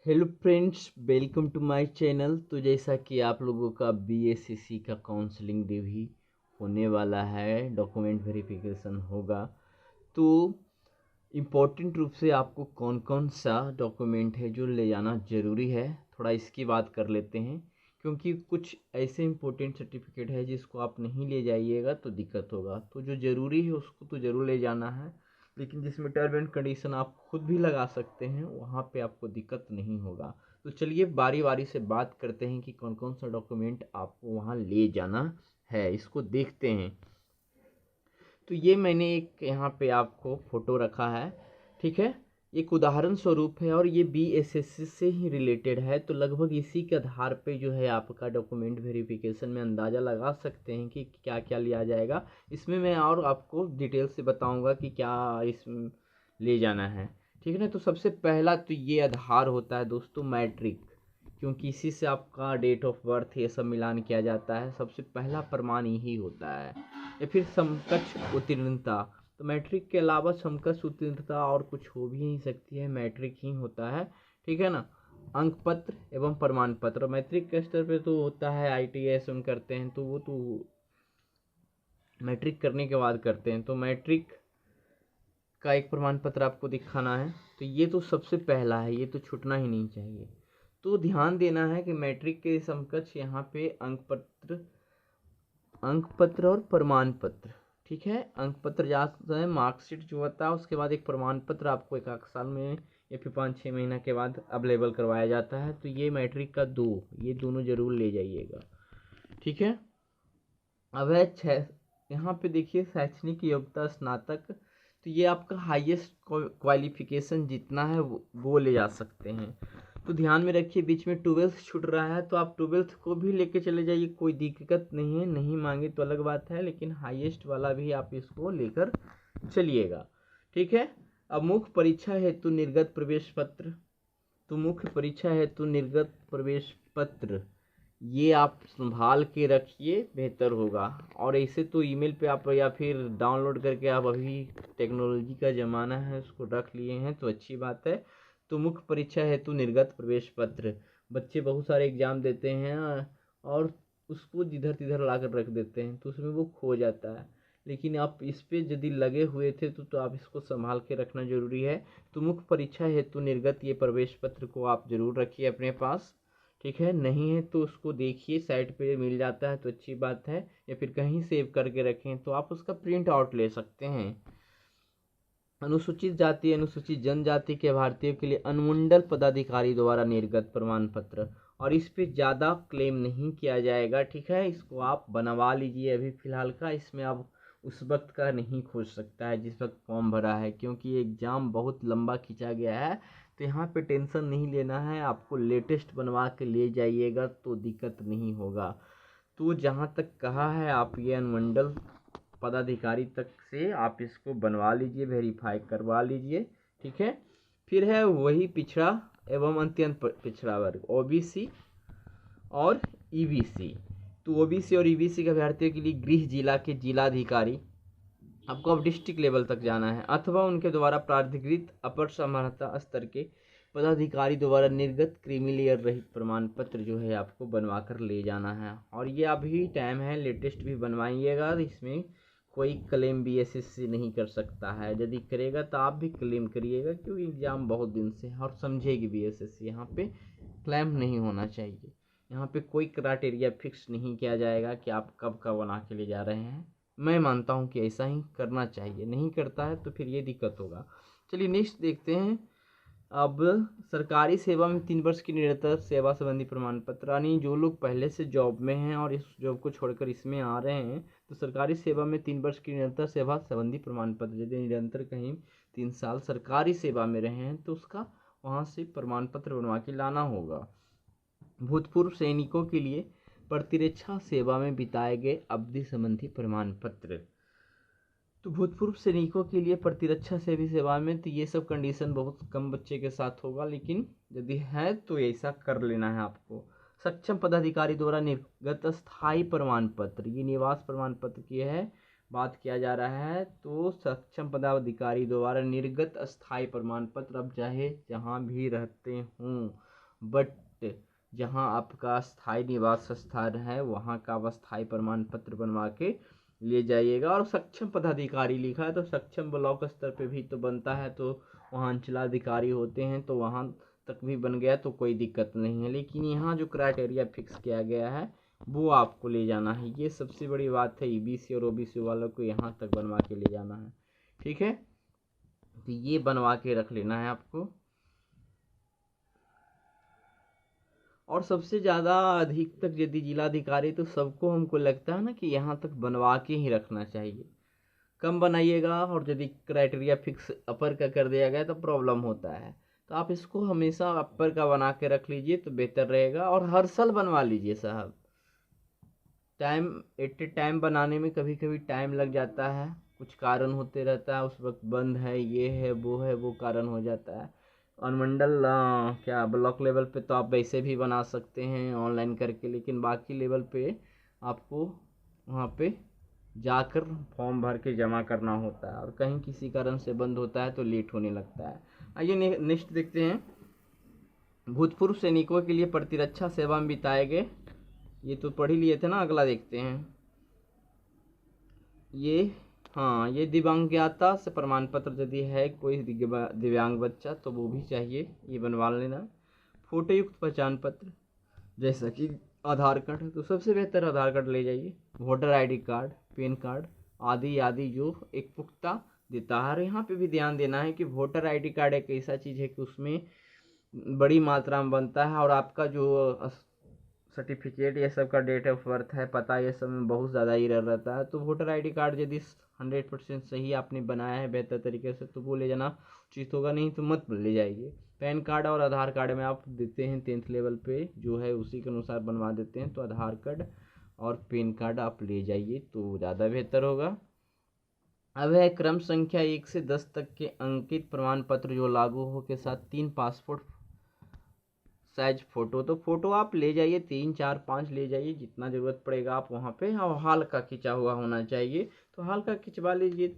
Hello friends, welcome to my channel. तो जैसा कि आप लोगों का बीएसएससी का काउंसलिंग डे भी होने वाला है, डॉक्यूमेंट वेरिफिकेशन होगा। तो इम्पोर्टेंट रूप से आपको कौन कौन सा डॉक्यूमेंट है जो ले जाना ज़रूरी है, थोड़ा इसकी बात कर लेते हैं। क्योंकि कुछ ऐसे इम्पोर्टेंट सर्टिफिकेट है जिसको आप नहीं ले जाइएगा तो दिक्कत होगा। तो जो ज़रूरी है उसको तो ज़रूर ले जाना है, लेकिन जिसमें टर्म एंड कंडीशन आप खुद भी लगा सकते हैं वहाँ पे आपको दिक्कत नहीं होगा। तो चलिए बारी बारी से बात करते हैं कि कौन कौन सा डॉक्यूमेंट आपको वहाँ ले जाना है, इसको देखते हैं। तो ये मैंने एक यहाँ पे आपको फ़ोटो रखा है, ठीक है। एक उदाहरण स्वरूप है और ये बीएसएससी से ही रिलेटेड है। तो लगभग इसी के आधार पे जो है आपका डॉक्यूमेंट वेरिफिकेशन में अंदाज़ा लगा सकते हैं कि क्या क्या लिया जाएगा। इसमें मैं और आपको डिटेल से बताऊंगा कि क्या इसमें ले जाना है, ठीक है ना। तो सबसे पहला तो ये आधार होता है दोस्तों, मैट्रिक, क्योंकि इसी से आपका डेट ऑफ बर्थ ये सब मिलान किया जाता है। सबसे पहला प्रमाण यही होता है। या फिर समकक्ष उत्तीर्णता, तो मैट्रिक के अलावा समकक्ष उत्तीर्णता और कुछ हो भी नहीं सकती है, मैट्रिक ही होता है, ठीक है ना। अंक पत्र एवं प्रमाण पत्र, मैट्रिक के स्तर पे तो होता है आईटीएस हम करते हैं, तो वो तो मैट्रिक करने के बाद करते हैं। तो मैट्रिक का एक प्रमाण पत्र आपको दिखाना है, तो ये तो सबसे पहला है, ये तो छूटना ही नहीं चाहिए। तो ध्यान देना है कि मैट्रिक के समकक्ष यहाँ पे अंक पत्र और प्रमाण पत्र, ठीक है। अंक पत्र जाता है मार्कशीट जो होता है, उसके बाद एक प्रमाण पत्र आपको एक साल में या फिर 5-6 महीना के बाद अवेलेबल करवाया जाता है। तो ये मैट्रिक का ये दोनों जरूर ले जाइएगा, ठीक है। अब है 6, यहाँ पे देखिए शैक्षणिक योग्यता स्नातक। तो ये आपका हाईएस्ट क्वालिफिकेशन जितना है वो ले जा सकते हैं। तो ध्यान में रखिए, बीच में 12th छूट रहा है तो आप 12th को भी लेके चले जाइए, कोई दिक्कत नहीं है। नहीं मांगे तो अलग बात है, लेकिन हाईएस्ट वाला भी आप इसको लेकर चलिएगा, ठीक है। अब मुख्य परीक्षा हेतु निर्गत प्रवेश पत्र, तो मुख्य परीक्षा हेतु निर्गत प्रवेश पत्र ये आप संभाल के रखिए, बेहतर होगा। और ऐसे तो ईमेल पे आप या फिर डाउनलोड करके आप, अभी टेक्नोलॉजी का ज़माना है, उसको रख लिए हैं तो अच्छी बात है। तो मुख्य परीक्षा हेतु निर्गत प्रवेश पत्र, बच्चे बहुत सारे एग्ज़ाम देते हैं और उसको जिधर तिधर ला कर रख देते हैं, तो उसमें वो खो जाता है। लेकिन आप इस पे यदि लगे हुए थे तो आप इसको संभाल के रखना ज़रूरी है। तो मुख्य परीक्षा हेतु निर्गत ये प्रवेश पत्र को आप ज़रूर रखिए अपने पास, ठीक है। नहीं है तो उसको देखिए, साइट पे मिल जाता है तो अच्छी बात है, या फिर कहीं सेव करके रखें तो आप उसका प्रिंट आउट ले सकते हैं। अनुसूचित जाति अनुसूचित जनजाति के भारतीयों के लिए अनुमंडल पदाधिकारी द्वारा निर्गत प्रमाण पत्र, और इस पे ज़्यादा क्लेम नहीं किया जाएगा, ठीक है। इसको आप बनवा लीजिए अभी फ़िलहाल का, इसमें आप उस वक्त का नहीं खोज सकता है जिस वक्त फॉर्म भरा है, क्योंकि एग्ज़ाम बहुत लंबा खींचा गया है। तो यहाँ पे टेंशन नहीं लेना है, आपको लेटेस्ट बनवा के ले जाइएगा तो दिक्कत नहीं होगा। तो जहाँ तक कहा है आप ये अनुमंडल पदाधिकारी तक से आप इसको बनवा लीजिए, वेरीफाई करवा लीजिए, ठीक है। फिर है वही पिछड़ा एवं अत्यंत पिछड़ा वर्ग, ओबीसी और ईबीसी। तो ओबीसी और ईबीसी के अभ्यर्थियों के लिए गृह जिला के जिलाधिकारी, आपको अब डिस्ट्रिक्ट लेवल तक जाना है, अथवा उनके द्वारा प्राधिकृत अपर समाहर्ता स्तर के पदाधिकारी द्वारा निर्गत क्रीमी लेयर रहित प्रमाण पत्र जो है आपको बनवा कर ले जाना है। और ये अभी टाइम है, लेटेस्ट भी बनवाइएगा, इसमें कोई क्लेम बीएसएससी नहीं कर सकता है। यदि करेगा तो आप भी क्लेम करिएगा, क्योंकि एग्ज़ाम बहुत दिन से है और समझेगी बीएसएससी। यहाँ पे क्लेम नहीं होना चाहिए, यहाँ पे कोई क्राइटेरिया फिक्स नहीं किया जाएगा कि आप कब का बना के ले जा रहे हैं। मैं मानता हूँ कि ऐसा ही करना चाहिए, नहीं करता है तो फिर ये दिक्कत होगा। चलिए नेक्स्ट देखते हैं। अब सरकारी सेवा में 3 वर्ष की निरंतर सेवा संबंधी प्रमाण पत्र, यानी जो लोग पहले से जॉब में हैं और इस जॉब को छोड़कर इसमें आ रहे हैं, तो सरकारी सेवा में 3 वर्ष की निरंतर सेवा संबंधी प्रमाण पत्र, यदि निरंतर कहीं 3 साल सरकारी सेवा में रहे हैं तो उसका वहाँ से प्रमाण पत्र बनवा के लाना होगा। भूतपूर्व सैनिकों के लिए प्रतिरक्षा सेवा में बिताए गए अवधि संबंधी प्रमाण पत्र, तो भूतपूर्व सैनिकों के लिए प्रतिरक्षा सेवा में तो ये सब कंडीशन बहुत कम बच्चे के साथ होगा, लेकिन यदि है तो ऐसा कर लेना है आपको। सक्षम पदाधिकारी द्वारा निर्गत स्थायी प्रमाण पत्र, ये निवास प्रमाण पत्र की है बात किया जा रहा है। तो सक्षम पदाधिकारी द्वारा निर्गत स्थायी प्रमाण पत्र, अब चाहे जहाँ भी रहते हों बट जहाँ आपका स्थायी निवास स्थान है वहाँ का आप स्थायी प्रमाण पत्र बनवा के ले जाइएगा। और सक्षम पदाधिकारी लिखा है तो सक्षम ब्लॉक स्तर पे भी तो बनता है, तो वहाँ अंचलाधिकारी होते हैं, तो वहाँ तक भी बन गया तो कोई दिक्कत नहीं है। लेकिन यहाँ जो क्राइटेरिया फिक्स किया गया है वो आपको ले जाना है, ये सबसे बड़ी बात है। ईबीसी और ओबीसी वालों को यहाँ तक बनवा के ले जाना है, ठीक है। तो ये बनवा के रख लेना है आपको। और सबसे ज़्यादा अधिक तक यदि जिलाधिकारी, तो सबको हमको लगता है ना कि यहाँ तक बनवा के ही रखना चाहिए। कम बनाइएगा और यदि क्राइटेरिया फिक्स अपर का कर दिया गया तो प्रॉब्लम होता है। तो आप इसको हमेशा अपर का बना के रख लीजिए तो बेहतर रहेगा। और हर साल बनवा लीजिए साहब। टाइम बनाने में कभी कभी टाइम लग जाता है, कुछ कारण होते रहता है, उस वक्त बंद है, ये है, वो कारण हो जाता है। और मंडल क्या ब्लॉक लेवल पे तो आप वैसे भी बना सकते हैं ऑनलाइन करके, लेकिन बाकी लेवल पे आपको वहाँ पे जाकर फॉर्म भर के जमा करना होता है, और कहीं किसी कारण से बंद होता है तो लेट होने लगता है। आइए नेक्स्ट देखते हैं। भूतपूर्व सैनिकों के लिए प्रतिरक्षा सेवा में बिताए गए, ये तो पढ़ ही लिए थे ना, अगला देखते हैं। ये दिव्यांगता से प्रमाण पत्र यदि है कोई दिव्यांग बच्चा तो वो भी चाहिए, ये बनवा लेना। फोटो युक्त पहचान पत्र जैसा कि आधार कार्ड है तो सबसे बेहतर आधार कार्ड ले जाइए, voter ID card, pan card आदि आदि जो एक पुख्ता देता है। और यहाँ पे भी ध्यान देना है कि वोटर आईडी कार्ड एक ऐसा चीज़ है कि उसमें बड़ी मात्रा में बनता है, और आपका जो सर्टिफिकेट ये सब का डेट ऑफ बर्थ है, पता, ये सब में बहुत ज़्यादा एरर रहता है। तो वोटर आईडी कार्ड यदि 100% सही आपने बनाया है बेहतर तरीके से तो वो ले जाना उचित होगा, नहीं तो मत ले जाइए। पैन कार्ड और आधार कार्ड में आप देते हैं 10th लेवल पे जो है उसी के अनुसार बनवा देते हैं, तो आधार कार्ड और पैन कार्ड आप ले जाइए तो ज़्यादा बेहतर होगा। अब है क्रम संख्या 1 से 10 तक के अंकित प्रमाण पत्र जो लागू हो के साथ 3 पासपोर्ट साइज फ़ोटो, तो फ़ोटो आप ले जाइए 3, 4, 5 ले जाइए, जितना ज़रूरत पड़ेगा आप वहाँ पे। और हाल का खिंचा हुआ होना चाहिए तो हाल का खिंचवा लीजिए।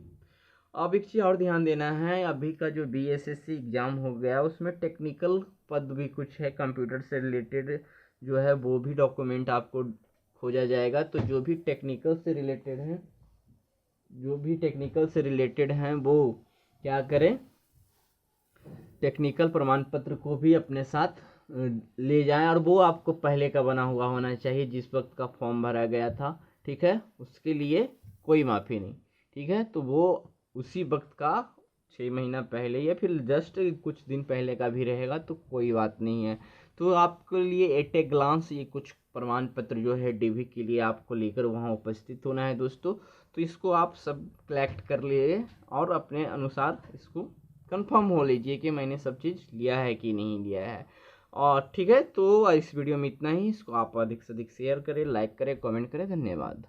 अब एक चीज़ और ध्यान देना है, अभी का जो बीएसएससी एग्ज़ाम हो गया उसमें टेक्निकल पद भी कुछ है, कंप्यूटर से रिलेटेड जो है वो भी डॉक्यूमेंट आपको खोजा जाएगा। तो जो भी टेक्निकल से रिलेटेड हैं वो क्या करें, टेक्निकल प्रमाण पत्र को भी अपने साथ ले जाएं। और वो आपको पहले का बना हुआ होना चाहिए जिस वक्त का फॉर्म भरा गया था, ठीक है, उसके लिए कोई माफ़ी नहीं, ठीक है। तो वो उसी वक्त का 6 महीना पहले या फिर जस्ट कुछ दिन पहले का भी रहेगा तो कोई बात नहीं है। तो आपके लिए एट ए ग्लांस ये कुछ प्रमाण पत्र जो है डीवी के लिए आपको लेकर वहाँ उपस्थित होना है दोस्तों। तो इसको आप सब कलेक्ट कर लिए और अपने अनुसार इसको कंफर्म हो लीजिए कि मैंने सब चीज़ लिया है कि नहीं लिया है। और ठीक है, तो इस वीडियो में इतना ही। इसको आप अधिक से अधिक शेयर करें, लाइक करें, कमेंट करें। धन्यवाद।